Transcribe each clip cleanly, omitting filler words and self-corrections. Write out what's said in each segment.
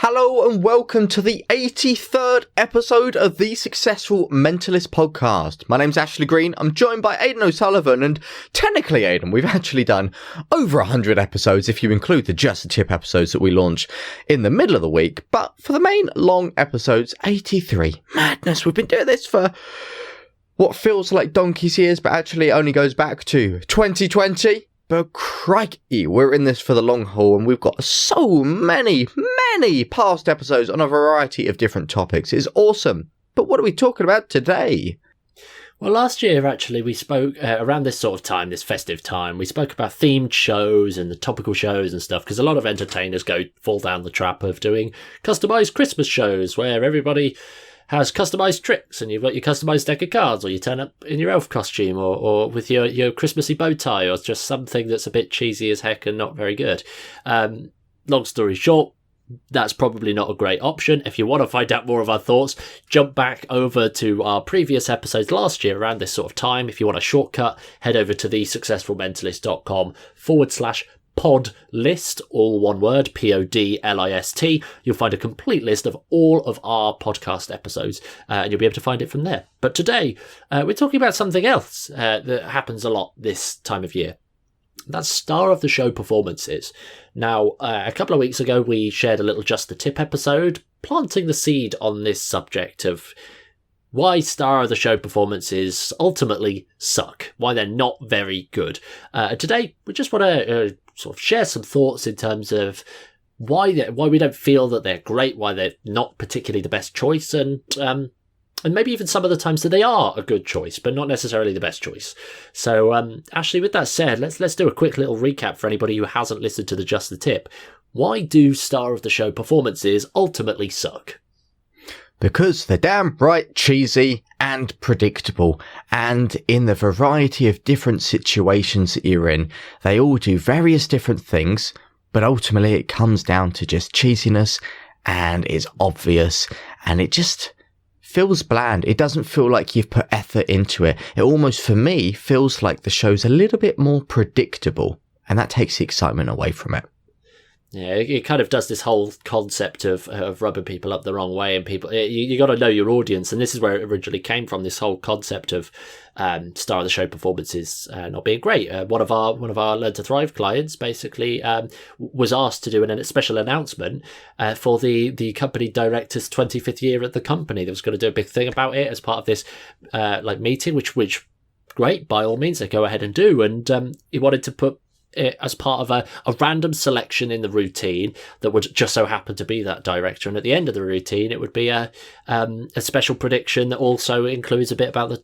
Hello and welcome to the 83rd episode of the Successful Mentalist podcast. My name's Ashley Green. I'm joined by Aidan O'Sullivan, and technically, Aidan, we've actually done over 100 episodes if you include the Just the Tip episodes that we launch in the middle of the week. But for the main long episodes, 83. Madness. We've been doing this for what feels like donkey's years, but actually only goes back to 2020. But crikey, we're in this for the long haul, and we've got so many past episodes on a variety of different topics. It's awesome. But what are we talking about today? Well, last year, actually, we spoke around this sort of time, this festive time, we spoke about themed shows and the topical shows and stuff, because a lot of entertainers fall down the trap of doing customised Christmas shows where everybody has customised tricks and you've got your customised deck of cards, or you turn up in your elf costume or with your Christmassy bow tie, or just something that's a bit cheesy as heck and not very good. Long story short, that's probably not a great option. If you want to find out more of our thoughts, jump back over to our previous episodes last year around this sort of time. If you want a shortcut, head over to thesuccessfulmentalist.com/pod list, all one word, PODLIST. You'll find a complete list of all of our podcast episodes, and you'll be able to find it from there. But today, we're talking about something else that happens a lot this time of year. That's star of the show performances. Now, a couple of weeks ago, we shared a little Just the Tip episode, planting the seed on this subject of why star of the show performances ultimately suck, why they're not very good. Today, we just want to sort of share some thoughts in terms of why we don't feel that they're great, why they're not particularly the best choice, and maybe even some of the times that they are a good choice, but not necessarily the best choice. So, Ashley, with that said, let's do a quick little recap for anybody who hasn't listened to the Just the Tip. Why do star of the show performances ultimately suck? Because they're damn right cheesy and predictable, and in the variety of different situations that you're in, they all do various different things, but ultimately it comes down to just cheesiness, and it's obvious, and it just feels bland. It doesn't feel like you've put effort into it. It almost, for me, feels like the show's a little bit more predictable, and that takes the excitement away from it. Yeah, it kind of does this whole concept of rubbing people up the wrong way, and people, you got to know your audience, and this is where it originally came from. This whole concept of star of the show performances not being great. One of our Learn to Thrive clients basically was asked to do a special announcement for the company director's 25th year at the company. They was going to do a big thing about it as part of this meeting, which great, by all means, they go ahead and do. And he wanted to put it as part of a random selection in the routine that would just so happen to be that director, and at the end of the routine it would be a special prediction that also includes a bit about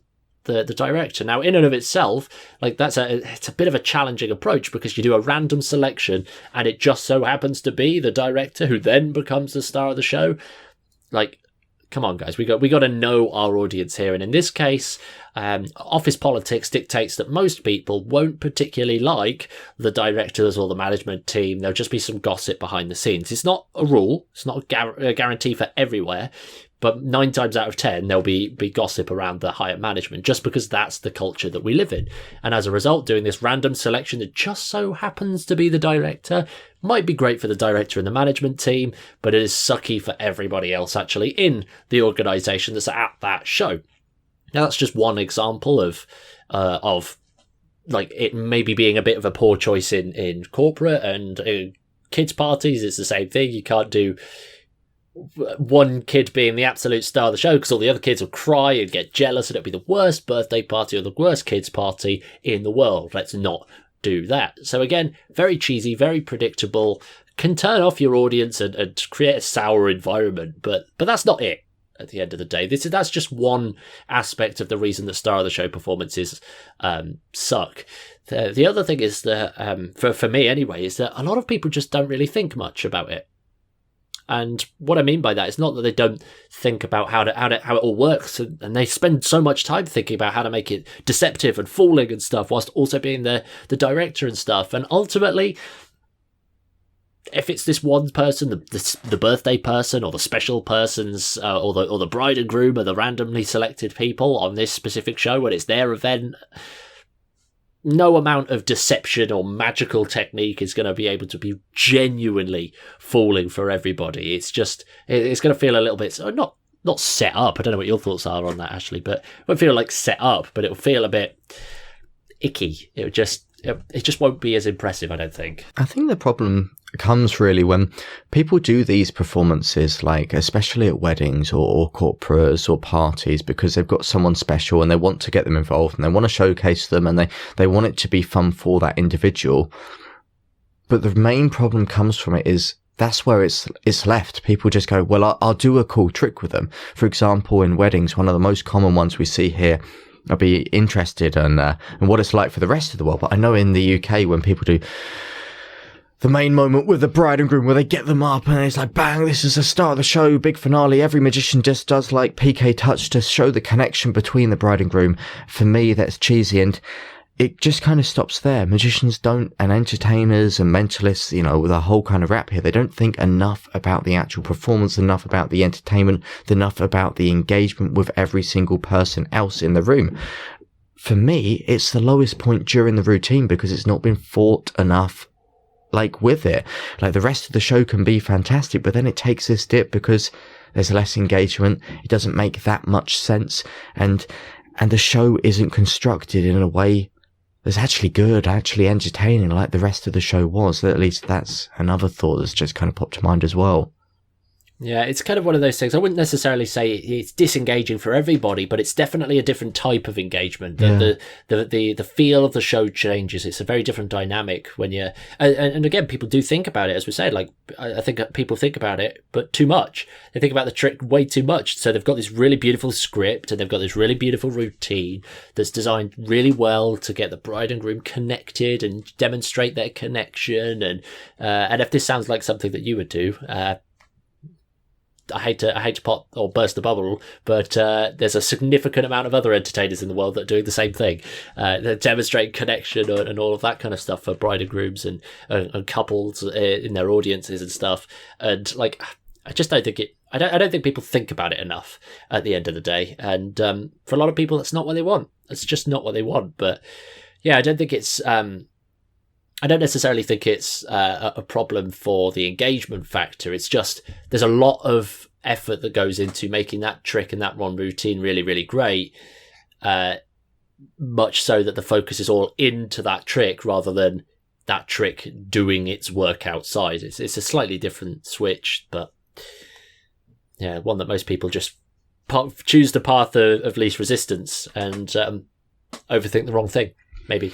the director. Now, in and of itself, it's a bit of a challenging approach, because you do a random selection and it just so happens to be the director who then becomes the star of the show. Come on, guys, we got to know our audience here. And in this case, office politics dictates that most people won't particularly like the directors or the management team. There'll just be some gossip behind the scenes. It's not a rule. It's not a guarantee for everywhere. But 9 times out of 10, there'll be gossip around the higher management, just because that's the culture that we live in. And as a result, doing this random selection that just so happens to be the director might be great for the director and the management team, but it is sucky for everybody else actually in the organisation that's at that show. Now, that's just one example of it maybe being a bit of a poor choice in corporate and kids' parties. It's the same thing. You can't do one kid being the absolute star of the show, because all the other kids will cry and get jealous, and it'll be the worst birthday party or the worst kids' party in the world. Let's not do that. So again, very cheesy, very predictable, can turn off your audience and create a sour environment, but that's not it. At the end of the day, that's just one aspect of the reason that star of the show performances suck. The other thing is that for me anyway, is that a lot of people just don't really think much about it. And what I mean by that is not that they don't think about how it all works, and they spend so much time thinking about how to make it deceptive and fooling and stuff, whilst also being the director and stuff. And ultimately, if it's this one person, the birthday person or the special persons, or the bride and groom or the randomly selected people on this specific show when it's their event, no amount of deception or magical technique is going to be able to be genuinely fooling for everybody. It's going to feel a little bit not set up. I don't know what your thoughts are on that, Ashley, but it won't feel like set up, but it'll feel a bit icky. It just won't be as impressive, I don't think. I think the problem comes really when people do these performances, like especially at weddings or corporates or parties, because they've got someone special and they want to get them involved and they want to showcase them and they want it to be fun for that individual. But the main problem comes from it is that's where it's left. People just go, well, I'll do a cool trick with them. For example, in weddings, one of the most common ones we see here, I'll be interested in what it's like for the rest of the world. But I know in the UK, when people do the main moment with the bride and groom, where they get them up and it's like, bang, this is the start of the show, big finale. Every magician just does like PK touch to show the connection between the bride and groom. For me, that's cheesy, and it just kind of stops there. Magicians don't, and entertainers and mentalists, with a whole kind of rap here, they don't think enough about the actual performance, enough about the entertainment, enough about the engagement with every single person else in the room. For me, it's the lowest point during the routine because it's not been thought enough with it. Like, the rest of the show can be fantastic, but then it takes this dip because there's less engagement. It doesn't make that much sense. And the show isn't constructed in a way that's actually good, actually entertaining like the rest of the show was. At least that's another thought that's just kind of popped to mind as well. Yeah, it's kind of one of those things. I wouldn't necessarily say it's disengaging for everybody, but it's definitely a different type of engagement. The feel of the show changes. It's a very different dynamic when you're... And again, people do think about it, as we said. Like, I think people think about it, but too much. They think about the trick way too much. So they've got this really beautiful script and they've got this really beautiful routine that's designed really well to get the bride and groom connected and demonstrate their connection. And if this sounds like something that you would do... I hate to pop or burst the bubble, but there's a significant amount of other entertainers in the world that are doing the same thing. That demonstrate connection and all of that kind of stuff for bride and grooms and couples in their audiences and stuff. And like, I just don't think I don't think people think about it enough at the end of the day. And for a lot of people, that's not what they want. It's just not what they want. But yeah, I don't think it's. I don't necessarily think it's a problem for the engagement factor. It's just there's a lot of effort that goes into making that trick and that one routine really, really great, much so that the focus is all into that trick rather than that trick doing its work outside. It's a slightly different switch, but yeah, one that most people just choose the path of least resistance and overthink the wrong thing, maybe.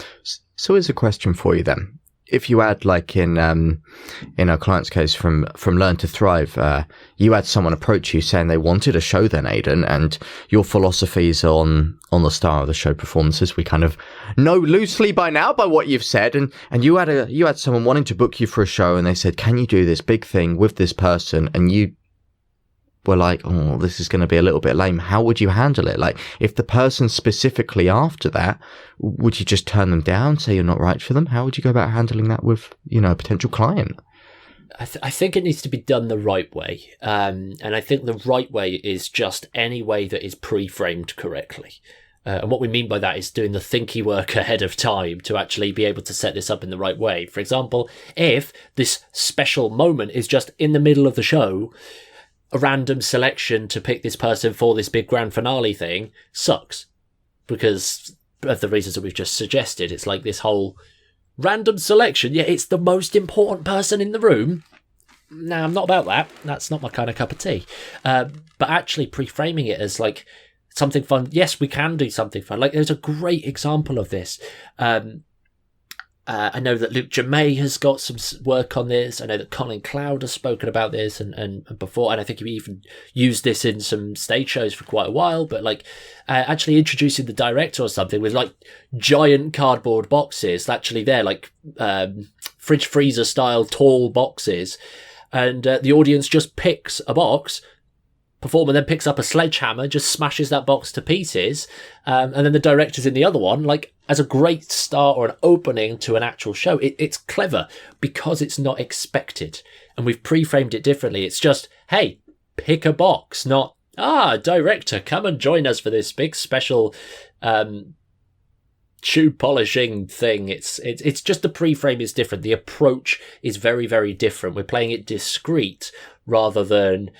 So here's a question for you then. If you had, like in our client's case from Learn to Thrive, you had someone approach you saying they wanted a show then, Aidan, and your philosophies on the star of the show performances, we kind of know loosely by now by what you've said, and you had someone wanting to book you for a show and they said, can you do this big thing with this person? And you were like, oh, this is going to be a little bit lame. How would you handle it? Like, if the person specifically after that, would you just turn them down, say you're not right for them? How would you go about handling that with, a potential client? I think it needs to be done the right way. And I think the right way is just any way that is pre-framed correctly. And what we mean by that is doing the thinky work ahead of time to actually be able to set this up in the right way. For example, if this special moment is just in the middle of the show, a random selection to pick this person for this big grand finale thing sucks because of the reasons that we've just suggested. It's like this whole random selection. Yeah, it's the most important person in the room. Nah, I'm not about that. That's not my kind of cup of tea. But actually pre-framing it as like something fun. Yes, we can do something fun. Like, there's a great example of this. I know that Luke Jamay has got some work on this. I know that Colin Cloud has spoken about this and before, and I think he even used this in some stage shows for quite a while. But like, actually introducing the director or something with like giant cardboard boxes. Actually, they're like fridge freezer style tall boxes, and the audience just picks a box. Performer then picks up a sledgehammer, just smashes that box to pieces, and then the director's in the other one, like, as a great start or an opening to an actual show. It's clever because it's not expected, and we've pre-framed it differently. It's just, hey, pick a box, not, director, come and join us for this big special shoe polishing thing. It's just the pre-frame is different. The approach is very, very different. We're playing it discreet rather than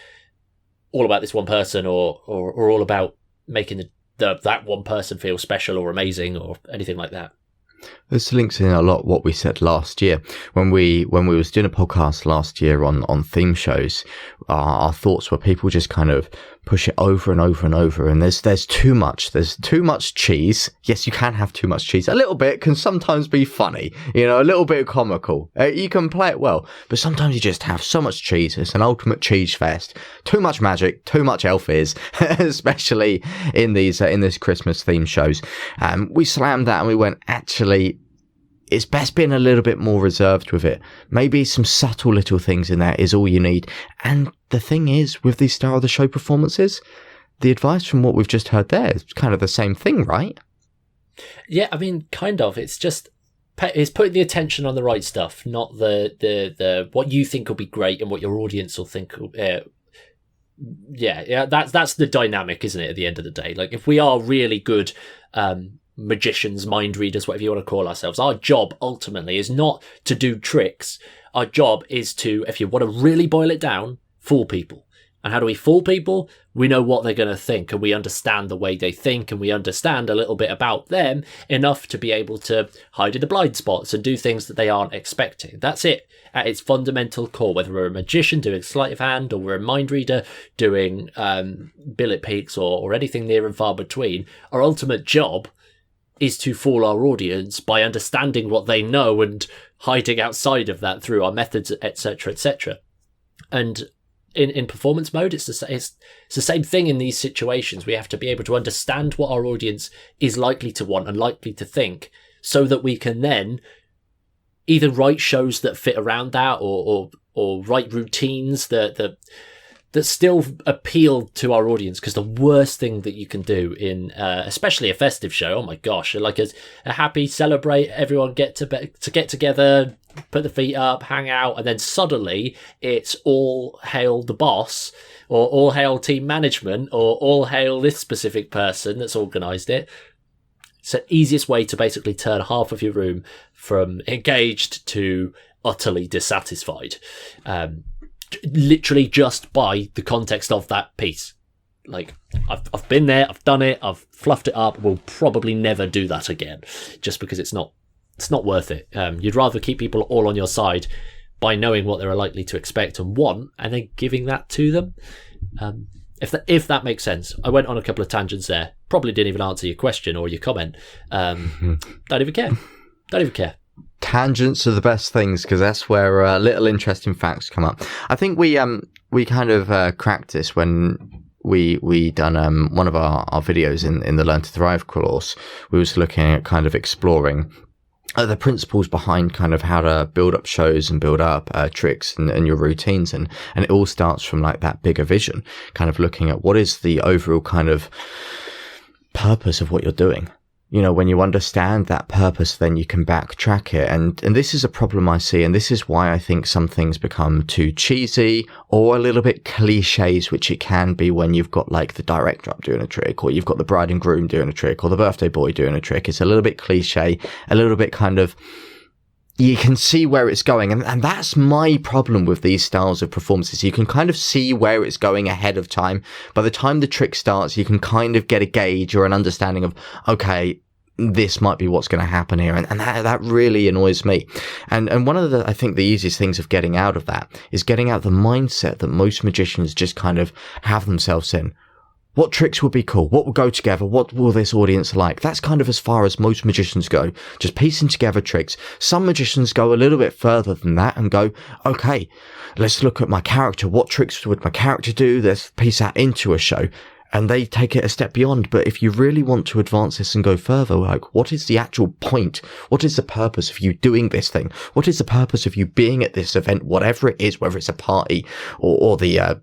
all about this one person or all about making that one person feel special or amazing or anything like that. This links in a lot what we said last year when we was doing a podcast last year on theme shows. Our thoughts were people just kind of push it over and over and over, and there's too much cheese. Yes, you can have too much cheese. A little bit can sometimes be funny, a little bit comical. You can play it well, but sometimes you just have so much cheese. It's an ultimate cheese fest. Too much magic, too much elf is, especially in these in this Christmas theme shows. We slammed that and we went, actually, it's best being a little bit more reserved with it. Maybe some subtle little things in there is all you need. And the thing is, with these star of the show performances, the advice from what we've just heard there is kind of the same thing, right? Yeah, I mean, kind of. It's just it's putting the attention on the right stuff, not the what you think will be great and what your audience will think. Yeah, that's the dynamic, isn't it? At the end of the day, like if we are really good magicians, mind readers, whatever you want to call ourselves, our job ultimately is not to do tricks. Our job is to, if you want to really boil it down, fool people. And how do we fool people? We know what they're going to think, and we understand the way they think, and we understand a little bit about them enough to be able to hide in the blind spots and do things that they aren't expecting. That's it at its fundamental core. Whether we're a magician doing sleight of hand, or we're a mind reader doing billet peaks or anything near and far between, our ultimate job is to fool our audience by understanding what they know and hiding outside of that through our methods, etc., etc. And in performance mode, it's the same thing in these situations. We have to be able to understand what our audience is likely to want and likely to think, so that we can then either write shows that fit around that, or write routines that still appeal to our audience. Because the worst thing that you can do in especially a festive show, oh my gosh, like a happy celebrate, everyone get together, put the feet up, hang out, and then suddenly it's all hail the boss, or all hail team management, or all hail this specific person that's organised it. It's the easiest way to basically turn half of your room from engaged to utterly dissatisfied. Literally just by the context of that piece. Like, I've been there, I've done it, I've fluffed it up, we'll probably never do that again, just because it's not worth it. You'd rather keep people all on your side by knowing what they're likely to expect and want, and then giving that to them. If that makes sense. I went on a couple of tangents there. Probably didn't even answer your question or your comment. Don't even care. Tangents are the best things, because that's where little interesting facts come up. I think we kind of cracked this when we done one of our videos in the Learn to Thrive course. We was looking at kind of exploring the principles behind kind of how to build up shows and build up tricks and your routines, and it all starts from like that bigger vision, kind of looking at what is the overall kind of purpose of what you're doing. When you understand that purpose, then you can backtrack it. And this is a problem I see. And this is why I think some things become too cheesy or a little bit cliches, which it can be when you've got like the director up doing a trick, or you've got the bride and groom doing a trick, or the birthday boy doing a trick. It's a little bit cliche, a little bit kind of, you can see where it's going. And that's my problem with these styles of performances. You can kind of see where it's going ahead of time. By the time the trick starts, you can kind of get a gauge or an understanding of, okay, this might be what's going to happen here. And that really annoys me. And one of I think the easiest things of getting out of that is getting out the mindset that most magicians just kind of have themselves in. What tricks would be cool? What will go together? What will this audience like? That's kind of as far as most magicians go, just piecing together tricks. Some magicians go a little bit further than that and go, okay, let's look at my character. What tricks would my character do? Let's piece that into a show. And they take it a step beyond. But if you really want to advance this and go further, like, what is the actual point? What is the purpose of you doing this thing? What is the purpose of you being at this event, whatever it is, whether it's a party or the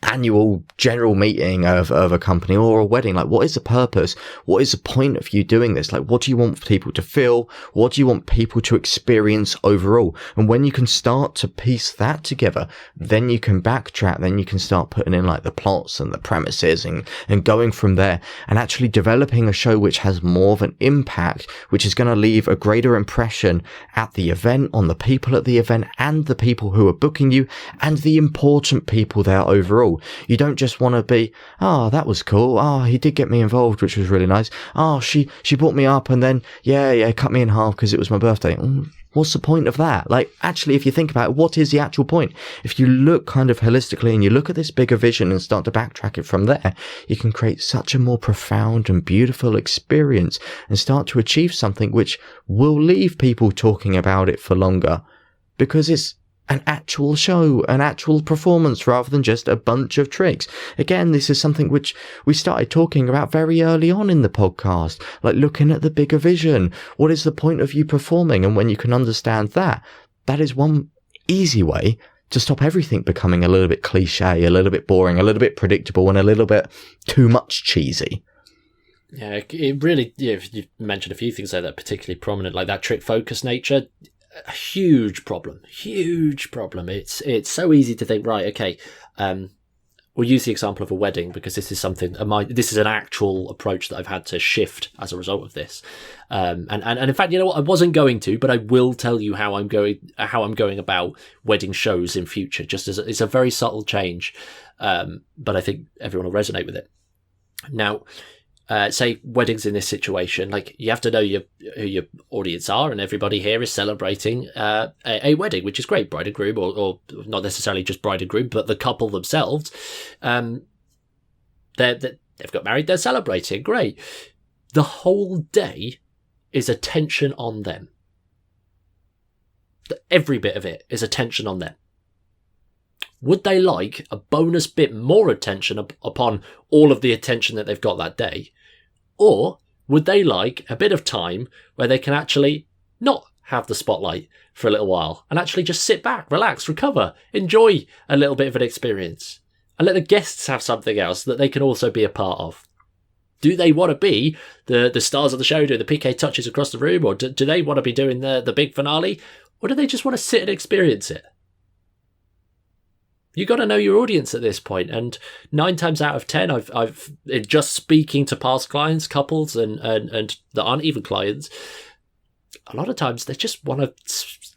annual general meeting of a company or a wedding, like, what is the purpose? What is the point of you doing this? Like, what do you want people to feel? What do you want people to experience overall? And when you can start to piece that together, then you can backtrack, then you can start putting in like the plots and the premises and going from there and actually developing a show which has more of an impact, which is going to leave a greater impression at the event, on the people at the event and the people who are booking you and the important people there overall. You don't just want to be, oh, that was cool. Oh, he did get me involved, which was really nice. Oh, she brought me up and then, yeah, cut me in half because it was my birthday. What's the point of that? Like, actually, if you think about it, what is the actual point? If you look kind of holistically and you look at this bigger vision and start to backtrack it from there, you can create such a more profound and beautiful experience and start to achieve something which will leave people talking about it for longer because it's an actual show, an actual performance rather than just a bunch of tricks. Again, this is something which we started talking about very early on in the podcast, like looking at the bigger vision. What is the point of you performing? And when you can understand that, that is one easy way to stop everything becoming a little bit cliche, a little bit boring, a little bit predictable, and a little bit too much cheesy. Yeah, it really, you mentioned a few things there that are particularly prominent, like that trick focus nature. A huge problem. It's so easy to think, right, okay, we'll use the example of a wedding because this is something, this is an actual approach that I've had to shift as a result of this. And in fact, you know what, I wasn't going to, but I will tell you how I'm going about wedding shows in future, just as it's a very subtle change. But I think everyone will resonate with it. Now, say weddings in this situation, like you have to know who your audience are, and everybody here is celebrating a wedding, which is great. Bride and groom, or not necessarily just bride and groom, but the couple themselves. They've got married, they're celebrating, great. The whole day is attention on them. Every bit of it is attention on them. Would they like a bonus bit more attention upon all of the attention that they've got that day? Or would they like a bit of time where they can actually not have the spotlight for a little while and actually just sit back, relax, recover, enjoy a little bit of an experience and let the guests have something else that they can also be a part of? Do they want to be the stars of the show, doing the PK touches across the room, or do they want to be doing the big finale? Or do they just want to sit and experience it? You got to know your audience at this point, and 9 times out of 10, I've just speaking to past clients, couples, and that aren't even clients. A lot of times they just want to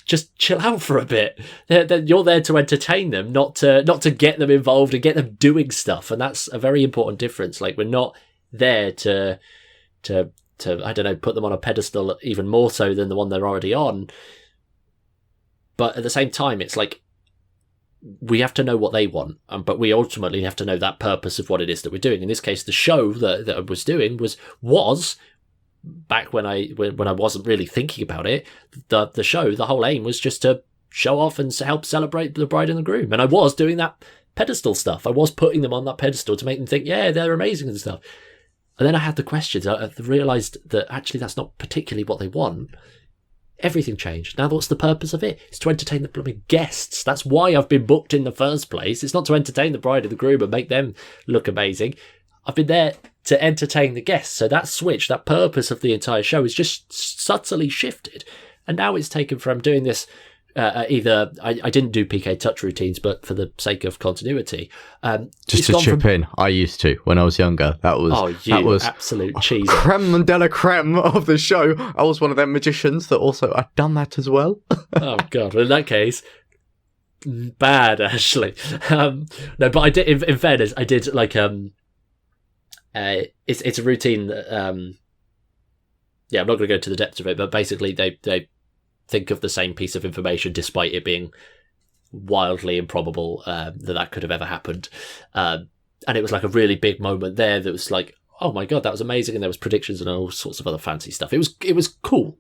just chill out for a bit. You're there to entertain them, not to get them involved and get them doing stuff, and that's a very important difference. Like, we're not there to I don't know, put them on a pedestal even more so than the one they're already on. But at the same time, it's like, we have to know what they want, but we ultimately have to know that purpose of what it is that we're doing. In this case, the show that I was doing was back when I wasn't really thinking about it. The show, the whole aim was just to show off and help celebrate the bride and the groom, and I was doing that pedestal stuff. I was putting them on that pedestal to make them think, yeah, they're amazing and stuff. And then I had the questions. I realised that actually that's not particularly what they want. Everything changed. Now what's the purpose of it? It's to entertain the blooming guests. That's why I've been booked in the first place. It's not to entertain the bride and the groom and make them look amazing. I've been there to entertain the guests. So that switch, that purpose of the entire show is just subtly shifted. And now it's taken from doing this either I didn't do PK touch routines, but for the sake of continuity, just to chip in, I used to when I was younger. That was absolute cheese, creme de la creme of the show. I was one of them magicians that also had done that as well. Oh god! Well, in that case, bad, Ashley. No, but I did. In fairness, I did like it's a routine that yeah, I'm not going to go to the depths of it, but basically they think of the same piece of information despite it being wildly improbable that could have ever happened. And it was like a really big moment there that was like, oh my god, that was amazing, and there was predictions and all sorts of other fancy stuff. It was cool.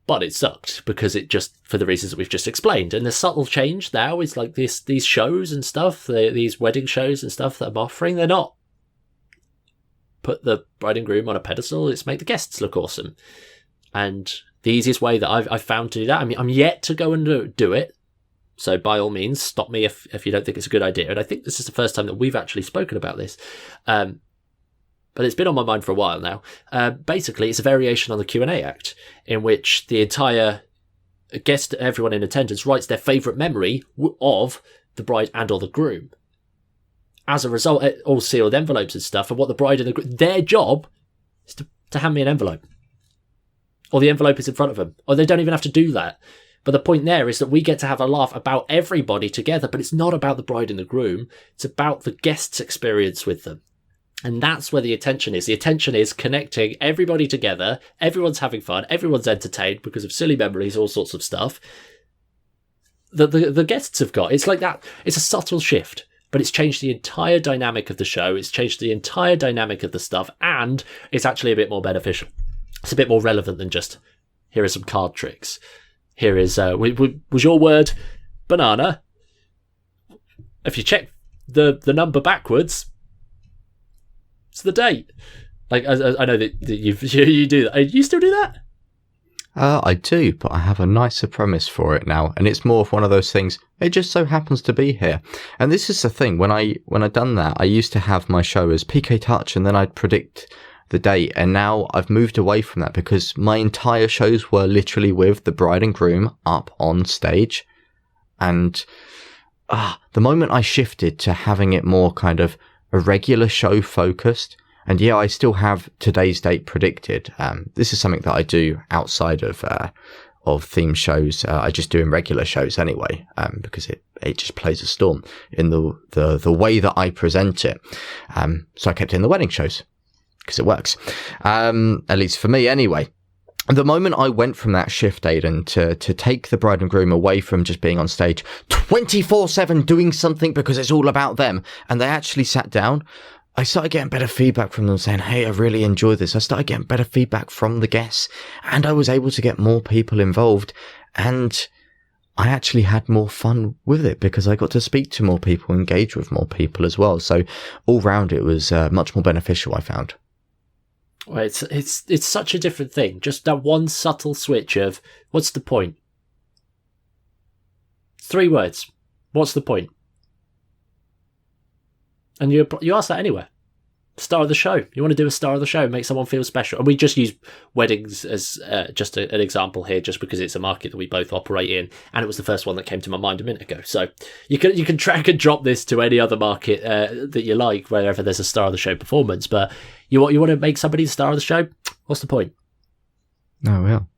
But it sucked because it just, for the reasons that we've just explained. And the subtle change now is like these shows and stuff, these wedding shows and stuff that I'm offering, they're not put the bride and groom on a pedestal, it's make the guests look awesome. And the easiest way that I've found to do that, I mean, I'm yet to go and do it. So by all means, stop me if you don't think it's a good idea. And I think this is the first time that we've actually spoken about this. But it's been on my mind for a while now. Basically, it's a variation on the Q&A Act, in which the entire guest, everyone in attendance, writes their favourite memory of the bride and or the groom. As a result, all sealed envelopes and stuff, and what the bride and the groom, their job is to hand me an envelope. Or the envelope is in front of them. Or they don't even have to do that. But the point there is that we get to have a laugh about everybody together, but it's not about the bride and the groom. It's about the guest's experience with them. And that's where the attention is. The attention is connecting everybody together. Everyone's having fun. Everyone's entertained because of silly memories, all sorts of stuff that the guests have got. It's like that. It's a subtle shift, but it's changed the entire dynamic of the show. It's changed the entire dynamic of the stuff, and it's actually a bit more beneficial. It's a bit more relevant than just, here are some card tricks. Here is, was your word banana? If you check the number backwards, it's the date. Like, I know that you do that. You still do that? I do, but I have a nicer premise for it now, and it's more of one of those things. It just so happens to be here, and this is the thing. When I done that, I used to have my show as PK Touch, and then I'd predict the date, and now I've moved away from that because my entire shows were literally with the bride and groom up on stage, and the moment I shifted to having it more kind of a regular show focused. And yeah, I still have today's date predicted. This is something that I do outside of theme shows. I just do in regular shows anyway, because it just plays a storm in the way that I present it. So I kept it in the wedding shows because it works, at least for me anyway. The moment I went from that shift, Aidan, to take the bride and groom away from just being on stage 24/7 doing something because it's all about them, and they actually sat down, I started getting better feedback from them saying, hey, I really enjoyed this. I started getting better feedback from the guests, and I was able to get more people involved, and I actually had more fun with it because I got to speak to more people, engage with more people as well. So all round it was much more beneficial, I found. Well, it's such a different thing. Just that one subtle switch of, what's the point? 3 words. What's the point? And you ask that anywhere. Star of the show. You want to do a star of the show, make someone feel special. And we just use weddings as just an example here, just because it's a market that we both operate in, and it was the first one that came to my mind a minute ago. So you can drag and drop this to any other market that you like, wherever there's a star of the show performance. But you want to make somebody the star of the show? What's the point? Oh, well.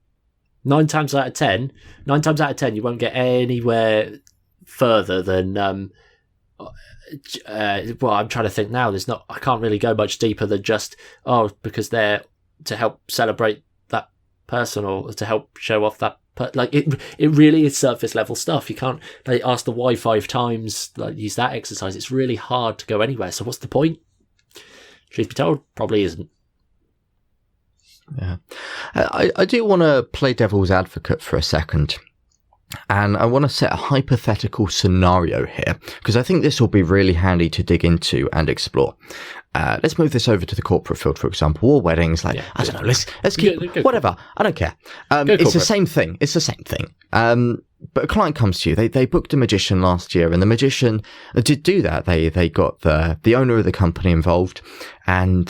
9 times out of 10, you won't get anywhere further than. Well, I'm trying to think now. I can't really go much deeper than just, because they're to help celebrate that person or to help show off that. Like it really is surface level stuff. You can't ask the why 5 times, use that exercise. It's really hard to go anywhere. So what's the point? Truth be told, probably isn't. Yeah, I do want to play devil's advocate for a second. And I want to set a hypothetical scenario here, because I think this will be really handy to dig into and explore. Let's move this over to the corporate field, for example, or weddings. I don't know. Let's keep whatever. I don't care. It's the same thing. It's the same thing. But a client comes to you. They booked a magician last year, and the magician did do that. They got the owner of the company involved, and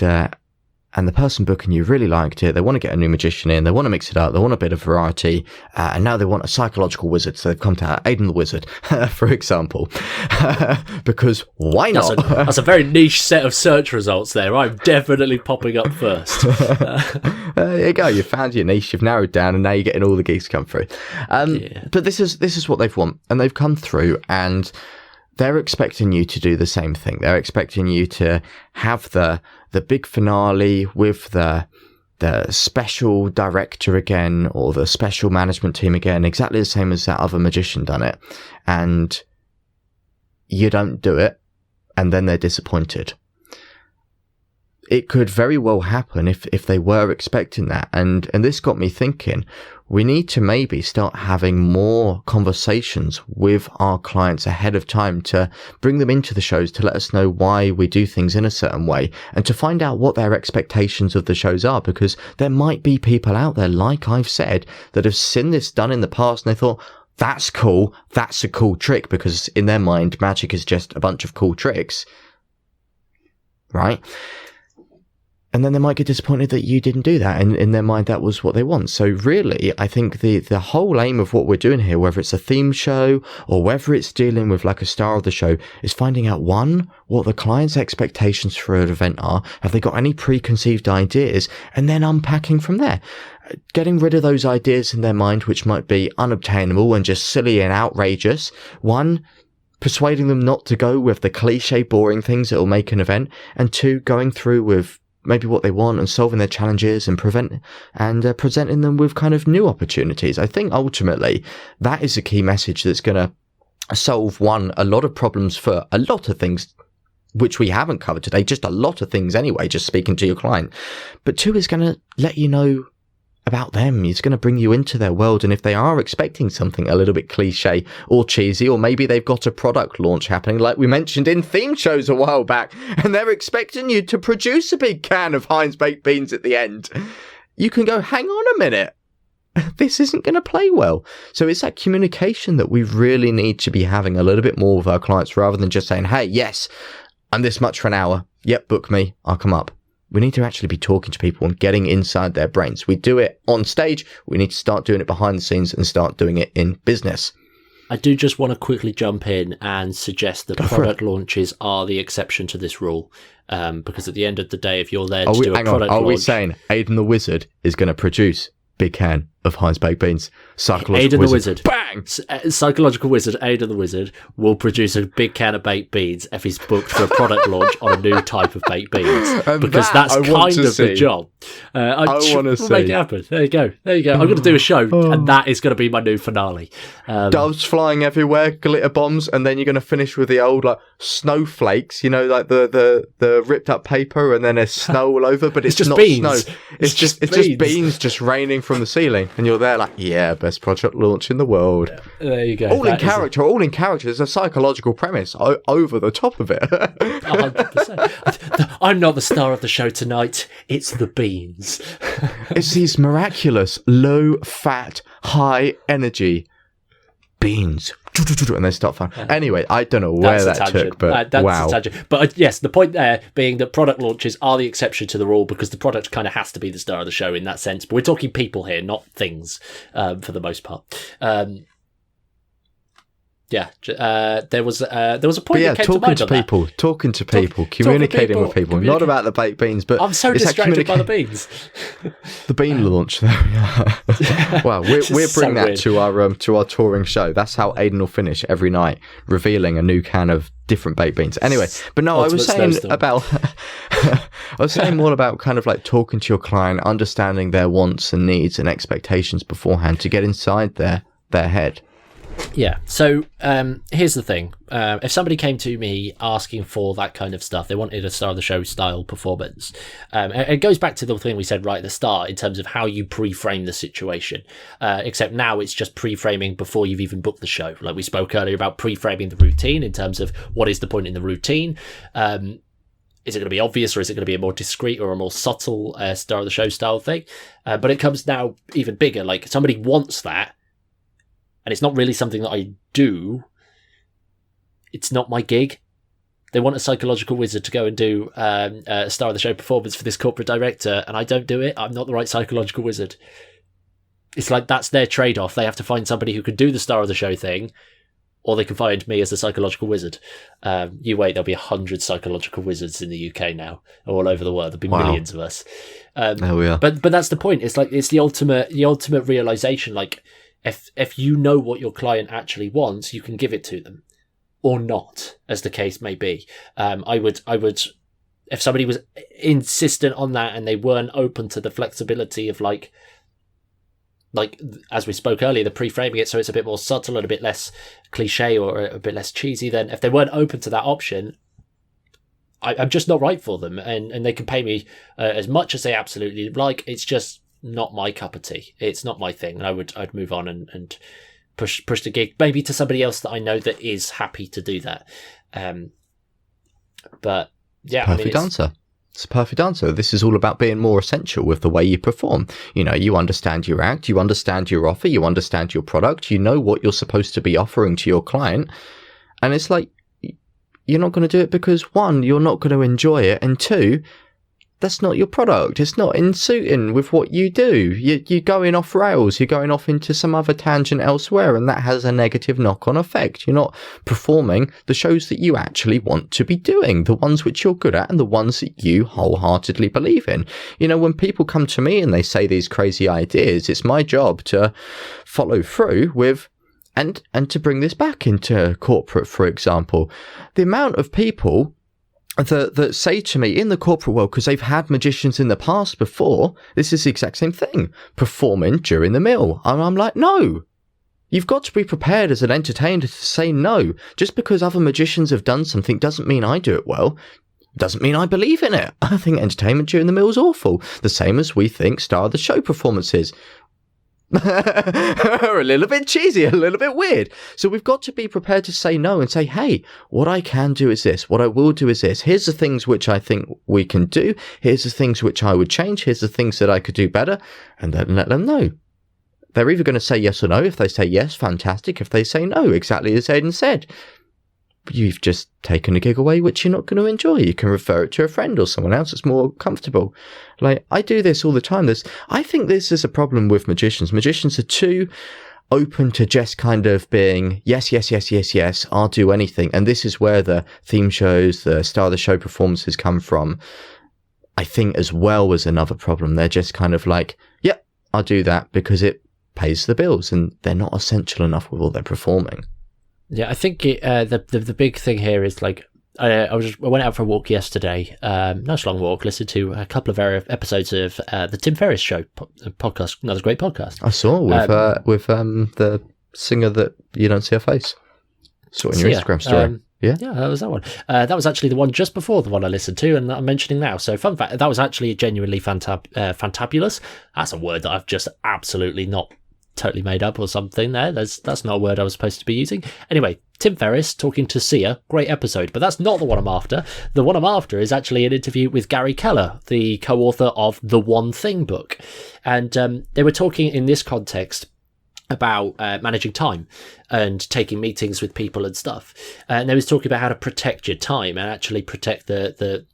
the person booking you really liked it. They want to get a new magician in. They want to mix it up. They want a bit of variety. And now they want a psychological wizard. So they've come to Aidan the Wizard, for example. Because why not? That's a very niche set of search results there. I'm definitely popping up first. There you go. You found your niche. You've narrowed down, and now you're getting all the geeks come through. But this is what they've want. And they've come through, and they're expecting you to do the same thing. They're expecting you to have the big finale with the special director again, or the special management team again, exactly the same as that other magician done it. And you don't do it, and then they're disappointed. It could very well happen if they were expecting that. And this got me thinking, we need to maybe start having more conversations with our clients ahead of time to bring them into the shows, to let us know why we do things in a certain way, and to find out what their expectations of the shows are, because there might be people out there, like I've said, that have seen this done in the past and they thought, that's cool. That's a cool trick, because in their mind, magic is just a bunch of cool tricks. Right? And then they might get disappointed that you didn't do that. And in their mind, that was what they want. So really, I think the whole aim of what we're doing here, whether it's a theme show or whether it's dealing with like a star of the show, is finding out, one, what the client's expectations for an event are. Have they got any preconceived ideas? And then unpacking from there. Getting rid of those ideas in their mind, which might be unobtainable and just silly and outrageous. One, persuading them not to go with the cliche, boring things that will make an event. And two, going through with maybe what they want and solving their challenges and presenting them with kind of new opportunities. I think ultimately that is a key message that's going to solve, one, a lot of problems for a lot of things which we haven't covered today, just a lot of things anyway, just speaking to your client. But two, is going to let you know about them. It's going to bring you into their world. And if they are expecting something a little bit cliche or cheesy, or maybe they've got a product launch happening, like we mentioned in theme shows a while back, and they're expecting you to produce a big can of Heinz baked beans at the end, you can go, hang on a minute, this isn't going to play well. So it's that communication that we really need to be having a little bit more with our clients, rather than just saying, hey, yes, I'm this much for an hour. Yep, book me. I'll come up. We need to actually be talking to people and getting inside their brains. We do it on stage. We need to start doing it behind the scenes and start doing it in business. I do just want to quickly jump in and suggest that product launches are the exception to this rule. Because at the end of the day, if you're there to do a product launch... Are we saying Aidan the Wizard is going to produce big can of Heinz baked beans? Aidan the Wizard. Bang! Psychological Wizard, Aidan the Wizard, will produce a big can of baked beans if he's booked for a product launch on a new type of baked beans. Because that's kind of the job. I want to see. Make it happen. There you go. I'm going to do a show, and that is going to be my new finale. Doves flying everywhere, glitter bombs, and then you're going to finish with the old like snowflakes, you know, like the ripped up paper, and then there's snow all over, but it's just not beans. Snow. It's just beans just raining from the ceiling, and you're there like, yeah, best product launch in the world. There you go. All in character. There's a psychological premise over the top of it. 100%. I'm not the star of the show tonight. It's the beans. It's these miraculous, low-fat, high-energy beans. And they start firing. Anyway, I don't know where that took, but wow. But yes, the point there being that product launches are the exception to the rule, because the product kind of has to be the star of the show in that sense. But we're talking people here, not things, for the most part. There was a point that came to mind on that. Talking to people, communicating with people. Not about the baked beans, but I'm so distracted by the beans. The bean launch. There we are. Wow, we're bringing that to our touring show. That's how Aidan will finish every night, revealing a new can of different baked beans. Anyway, but no, I was saying more about kind of like talking to your client, understanding their wants and needs and expectations beforehand to get inside their head. Yeah. So here's the thing. If somebody came to me asking for that kind of stuff, they wanted a star of the show style performance. It goes back to the thing we said right at the start in terms of how you pre-frame the situation. Except now it's just pre-framing before you've even booked the show. Like we spoke earlier about pre-framing the routine in terms of what is the point in the routine. Is it going to be obvious, or is it going to be a more discreet or a more subtle star of the show style thing? But it comes now even bigger. Like somebody wants that, and it's not really something that I do. It's not my gig. They want a psychological wizard to go and do a star of the show performance for this corporate director, and I don't do it. I'm not the right psychological wizard. It's like that's their trade-off. They have to find somebody who can do the star of the show thing, or they can find me as the psychological wizard. You wait, there'll be 100 psychological wizards in the UK now, all over the world. There'll be millions of us. There we are. But that's the point. It's like it's the ultimate realization. Like if you know what your client actually wants, you can give it to them, or not, as the case may be. I would, if somebody was insistent on that and they weren't open to the flexibility of like as we spoke earlier, the pre-framing it so it's a bit more subtle and a bit less cliche or a bit less cheesy, then if they weren't open to that option, I'm just not right for them, and they can pay me as much as they absolutely like. It's just not my cup of tea. It's not my thing, and I'd move on and push the gig maybe to somebody else that I know that is happy to do that. But yeah, perfect answer. It's a perfect answer. This is all about being more essential with the way you perform. You know, you understand your act, you understand your offer, you understand your product, you know what you're supposed to be offering to your client. And it's like, you're not going to do it because, one, you're not going to enjoy it, and two, that's not your product. It's not in suiting with what you do. You're going off rails. You're going off into some other tangent elsewhere, and that has a negative knock-on effect. You're not performing the shows that you actually want to be doing, the ones which you're good at and the ones that you wholeheartedly believe in. You know, when people come to me and they say these crazy ideas, it's my job to follow through with and to bring this back into corporate, for example. The amount of people that say to me in the corporate world, because they've had magicians in the past before, this is the exact same thing, performing during the meal. And I'm like, no, you've got to be prepared as an entertainer to say no. Just because other magicians have done something doesn't mean I do it well. Doesn't mean I believe in it. I think entertainment during the meal is awful. The same as we think star of the show performances a little bit cheesy, a little bit weird. So we've got to be prepared to say no and say, hey, what I can do is this, what I will do is this. Here's the things which I think we can do. Here's the things which I would change. Here's the things that I could do better. And then let them know. They're either going to say yes or no. If they say yes, fantastic. If they say no, exactly as Aidan said, you've just taken a gig away which you're not going to enjoy. You can refer it to a friend or someone else that's more comfortable. Like, I do this all the time. I think this is a problem with magicians. Magicians are too open to just kind of being yes, I'll do anything. And this is where the theme shows, the star of the show performances come from. I think as well as another problem. They're just kind of like, yep, I'll do that because it pays the bills, and they're not essential enough with what they're performing. Yeah, I think the big thing here is, like, I went out for a walk yesterday, nice long walk, listened to a couple of episodes of the Tim Ferriss Show podcast, another great podcast. I saw with the singer that you don't see her face. Saw it in your Instagram story. Yeah, that was that one. That was actually the one just before the one I listened to, and that I'm mentioning now. So, fun fact, that was actually genuinely fantabulous. That's a word that I've just absolutely not totally made up or something there. That's not a word I was supposed to be using. Anyway, Tim Ferriss talking to Sia, great episode, but that's not the one I'm after. The one I'm after is actually an interview with Gary Keller, the co-author of the One Thing book. And they were talking in this context about managing time and taking meetings with people and stuff. And they was talking about how to protect your time and actually protect the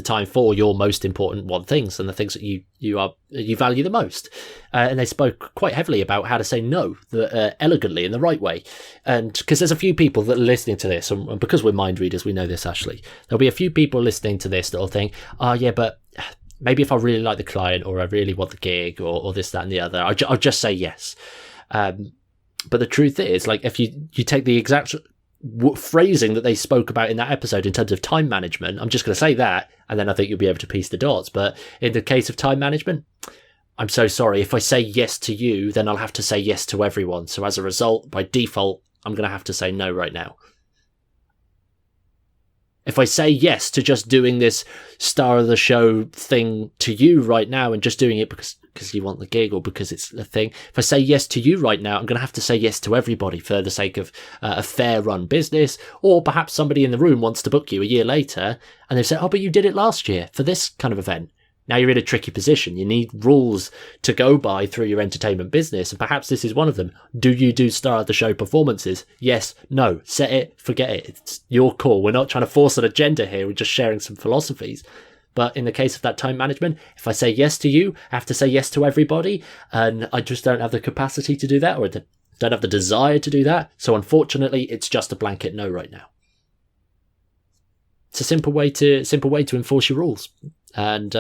time for your most important one things and the things that you value the most. And they spoke quite heavily about how to say no elegantly in the right way. And because there's a few people that are listening to this, and because we're mind readers, we know this, Ashley, there'll be a few people listening to this that'll think, oh yeah, but maybe if I really like the client or I really want the gig or this, that and the other, I'll just say yes. But the truth is, like, if you take the exact phrasing that they spoke about in that episode in terms of time management, I'm just going to say that, and then I think you'll be able to piece the dots. But in the case of time management, I'm so sorry. If I say yes to you, then I'll have to say yes to everyone. So as a result, by default, I'm going to have to say no right now. If I say yes to just doing this star of the show thing to you right now and just doing it because you want the gig or because it's a thing, if I say yes to you right now, I'm going to have to say yes to everybody for the sake of a fair run business. Or perhaps somebody in the room wants to book you a year later and they've said, oh, but you did it last year for this kind of event. Now you're in a tricky position. You need rules to go by through your entertainment business, and perhaps this is one of them. Do you do star of the show performances? Yes, no, set it, forget it. It's your call. We're not trying to force an agenda here. We're just sharing some philosophies. But in the case of that time management, if I say yes to you, I have to say yes to everybody, and I just don't have the capacity to do that, or don't have the desire to do that. So unfortunately, it's just a blanket no right now. It's a simple way to enforce your rules. And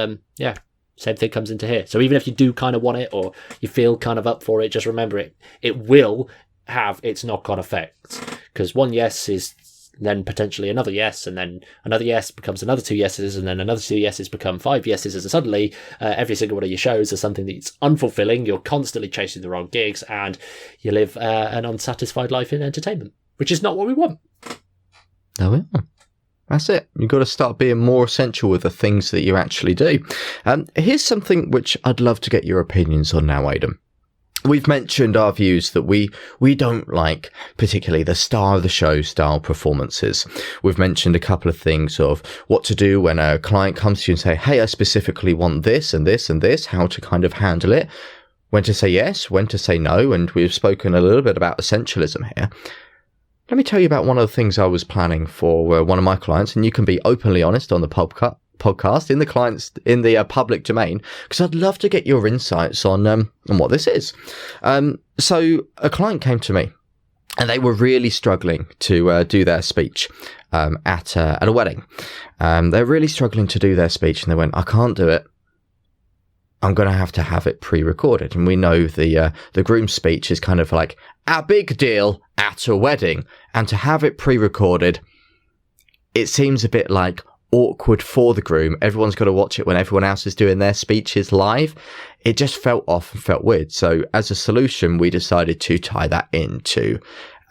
same thing comes into here. So even if you do kind of want it or you feel kind of up for it, just remember it will have its knock-on effects. Because one yes is then potentially another yes, and then another yes becomes another 2 yeses, and then another 2 yeses become 5 yeses, and suddenly every single one of your shows is something that's unfulfilling. You're constantly chasing the wrong gigs, and you live an unsatisfied life in entertainment, which is not what we want. No, we are. That's it. You've got to start being more essential with the things that you actually do. Here's something which I'd love to get your opinions on now, Aidan. we've mentioned our views that we don't like particularly the star of the show style performances. We've mentioned a couple of things of what to do when a client comes to you and say, hey, I specifically want this and this and this, how to kind of handle it, when to say yes, when to say no. And we've spoken a little bit about essentialism here. Let me tell you about one of the things I was planning for one of my clients, and you can be openly honest on the podcast in the public domain, because I'd love to get your insights on what this is. So a client came to me and they were really struggling to do their speech at a wedding. They're really struggling to do their speech, and they went, I can't do it. I'm going to have it pre-recorded. And we know the groom's speech is kind of like a big deal at a wedding, and to have it pre-recorded, it seems a bit like awkward for the groom. Everyone's got to watch it when everyone else is doing their speeches live. It just felt off and felt weird. So as a solution, we decided to tie that into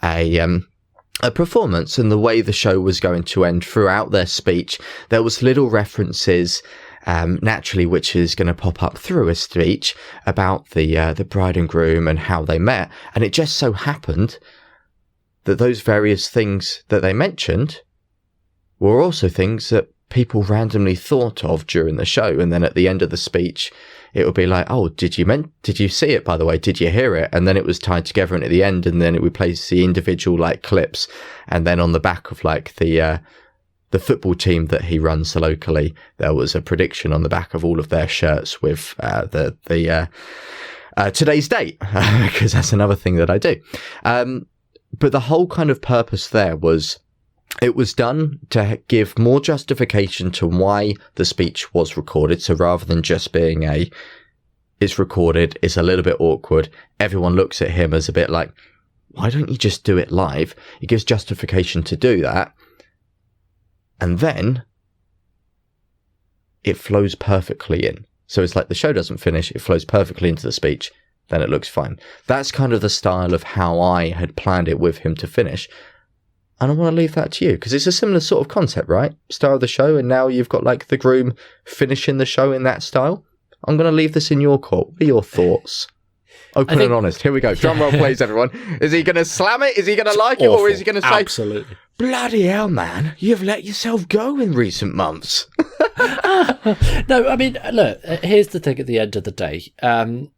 a performance, and the way the show was going to end throughout their speech, there was little references naturally, which is going to pop up through a speech about the bride and groom and how they met. And it just so happened that those various things that they mentioned were also things that people randomly thought of during the show. And then at the end of the speech, it would be like, oh, did you see it, by the way? Did you hear it? And then it was tied together, and at the end, and then it would place the individual like clips. And then on the back of like the football team that he runs locally, there was a prediction on the back of all of their shirts with today's date, because that's another thing that I do. But the whole kind of purpose there was, it was done to give more justification to why the speech was recorded. So rather than just being it's recorded, it's a little bit awkward, everyone looks at him as a bit like, why don't you just do it live? It gives justification to do that. And then it flows perfectly in. So it's like the show doesn't finish, it flows perfectly into the speech, then it looks fine. That's kind of the style of how I had planned it with him to finish. And I want to leave that to you, because it's a similar sort of concept, right? Star of the show, and now you've got like the groom finishing the show in that style. I'm going to leave this in your court. What are your thoughts? Open and honest. Here we go. Drum roll, please, everyone. Is he going to slam it? Is he going to like it? Or is he going to say, absolutely, bloody bloody hell, man, you've let yourself go in recent months? No, I mean, look, here's the thing at the end of the day. I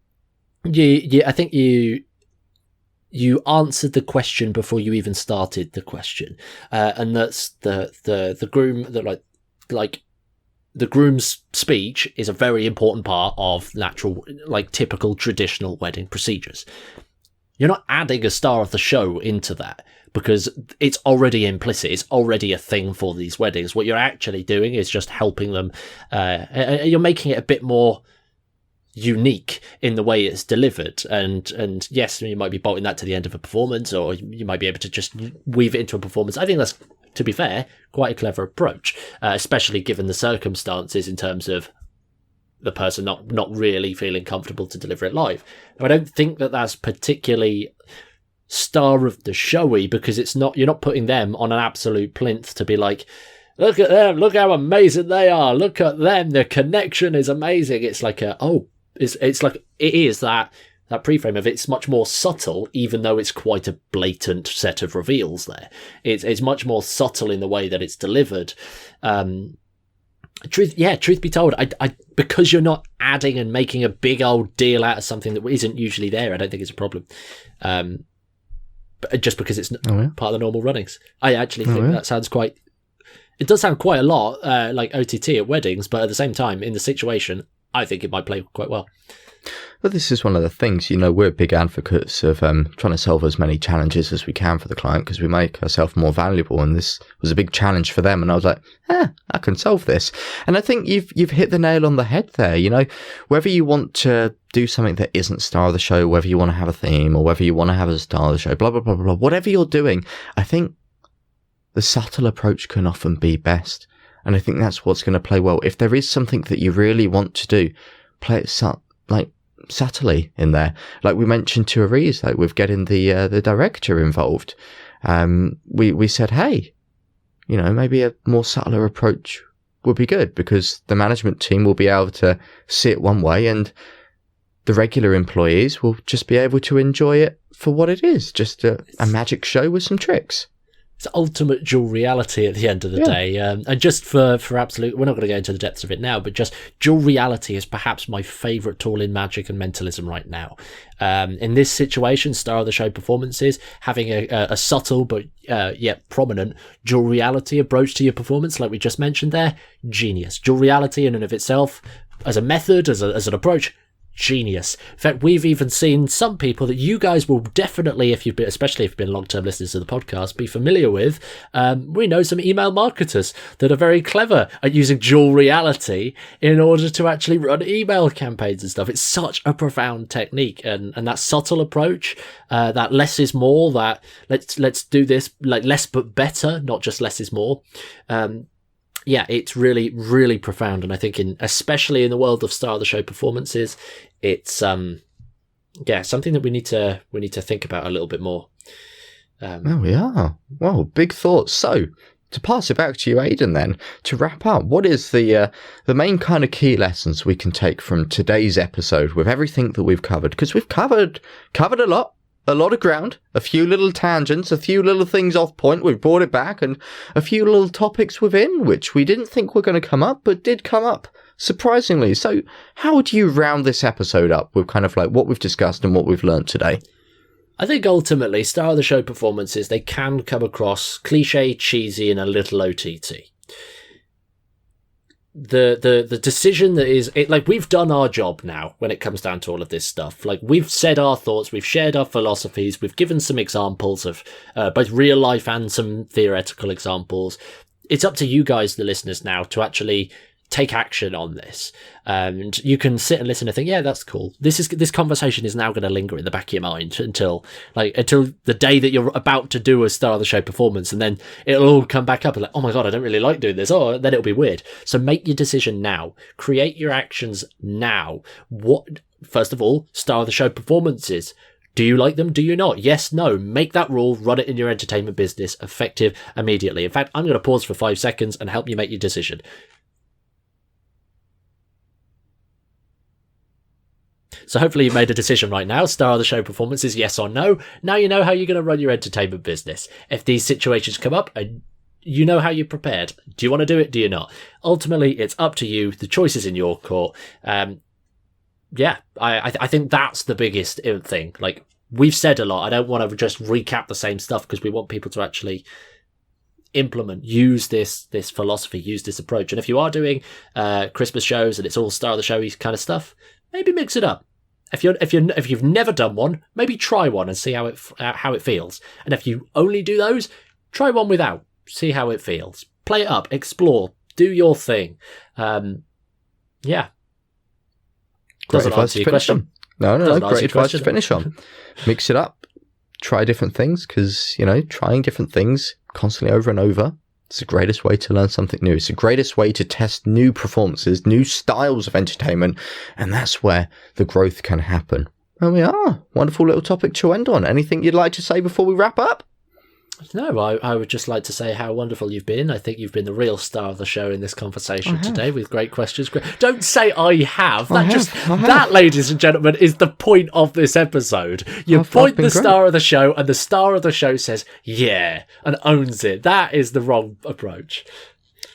think you answered the question before you even started the question, and that's the groom, that like the groom's speech is a very important part of natural, like typical traditional wedding procedures. You're not adding a star of the show into that, because it's already implicit. It's already a thing for these weddings. What you're actually doing is just helping them. You're making it a bit more unique in the way it's delivered, and yes, you might be bolting that to the end of a performance, or you might be able to just weave it into a performance. I think that's, to be fair, quite a clever approach, especially given the circumstances in terms of the person not really feeling comfortable to deliver it live. I don't think that that's particularly star of the showy, because it's not, you're not putting them on an absolute plinth to be like, look at them, look how amazing they are, look at them, their connection is amazing. It's like it's like, it is that preframe of it's much more subtle, even though it's quite a blatant set of reveals there. It's much more subtle in the way that it's delivered. Truth be told, I because you're not adding and making a big old deal out of something that isn't usually there, I don't think it's a problem. But just because it's part of the normal runnings, I actually think that sounds quite. It does sound quite a lot like OTT at weddings, but at the same time, in the situation, I think it might play quite well. Well, this is one of the things, we're big advocates of trying to solve as many challenges as we can for the client, because we make ourselves more valuable, and this was a big challenge for them, and I was like, I can solve this. And I think you've hit the nail on the head there. Whether you want to do something that isn't star of the show, whether you want to have a theme, or whether you want to have a star of the show, blah, blah, blah, blah, whatever you're doing, I think the subtle approach can often be best. And I think that's what's going to play well. If there is something that you really want to do, play it subtly in there. Like we mentioned to Arise, like with getting the director involved. We said, hey, maybe a more subtler approach would be good, because the management team will be able to see it one way, and the regular employees will just be able to enjoy it for what it is, just a magic show with some tricks. It's ultimate dual reality at the end of the day. And just for absolute, we're not going to go into the depths of it now, but just dual reality is perhaps my favourite tool in magic and mentalism right now. In this situation, star of the show performances, having a subtle but yet prominent dual reality approach to your performance, like we just mentioned there, genius. Dual reality in and of itself, as a method, as an approach, genius. In fact, we've even seen some people that you guys will definitely, especially if you've been long-term listeners to the podcast, be familiar with. We know some email marketers that are very clever at using dual reality in order to actually run email campaigns and stuff. It's such a profound technique, and that subtle approach, that less is more, that let's do this like less but better, not just less is more. Yeah, it's really, really profound, and I think especially in the world of star of the show performances, it's something that we need to think about a little bit more. There we are. Well, big thoughts. So, to pass it back to you, Aidan, then to wrap up, what is the main kind of key lessons we can take from today's episode with everything that we've covered? Because we've covered a lot. A lot of ground, a few little tangents, a few little things off point, we've brought it back, and a few little topics within, which we didn't think were going to come up, but did come up, surprisingly. So how would you round this episode up with kind of like what we've discussed and what we've learned today? I think ultimately, star of the show performances, they can come across cliche, cheesy, and a little OTT. The decision that is it, like, we've done our job now when it comes down to all of this stuff. Like, we've said our thoughts, we've shared our philosophies, we've given some examples of both real life and some theoretical examples. It's up to you guys, the listeners, now to actually take action on this. And you can sit and listen and think, yeah, that's cool. This conversation is now going to linger in the back of your mind until the day that you're about to do a star of the show performance, and then it'll all come back up and like, oh my god, I don't really like doing this. Oh, then it'll be weird. So make your decision now. Create your actions now. First of all, star of the show performances. Do you like them? Do you not? Yes, no. Make that rule. Run it in your entertainment business. Effective immediately. In fact, I'm going to pause for 5 seconds and help you make your decision. So hopefully you've made a decision right now. Star of the show performances, yes or no. Now you know how you're going to run your entertainment business. If these situations come up, you know how you're prepared. Do you want to do it? Do you not? Ultimately, it's up to you. The choice is in your court. I think that's the biggest thing. Like, we've said a lot. I don't want to just recap the same stuff, because we want people to actually implement, use this philosophy, use this approach. And if you are doing Christmas shows and it's all star of the show kind of stuff, maybe mix it up. If you've never done one, maybe try one and see how it feels. And if you only do those, try one without. See how it feels. Play it up, explore, do your thing. Doesn't answer your question. No, great advice to finish on. Mix it up. Try different things, because, trying different things constantly over and over, it's the greatest way to learn something new. It's the greatest way to test new performances, new styles of entertainment, and that's where the growth can happen. And we are. Wonderful little topic to end on. Anything you'd like to say before we wrap up? No, I would just like to say how wonderful you've been. I think you've been the real star of the show in this conversation today, with great questions. Don't say I have. That, ladies and gentlemen, is the point of this episode. You point the star of the show, and the star of the show says, yeah, and owns it. That is the wrong approach.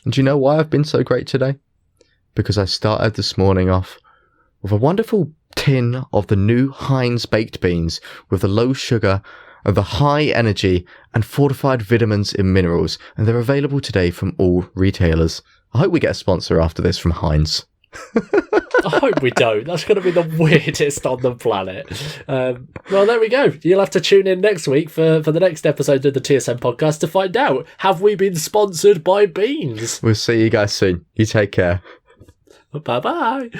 And do you know why I've been so great today? Because I started this morning off with a wonderful tin of the new Heinz baked beans with the low sugar and the high energy and fortified vitamins and minerals, and they're available today from all retailers. I hope we get a sponsor after this from Heinz. I hope we don't. That's going to be the weirdest on the planet. Well, there we go. You'll have to tune in next week for the next episode of the TSM podcast to find out, have we been sponsored by Beans? We'll see you guys soon. You take care. Bye-bye.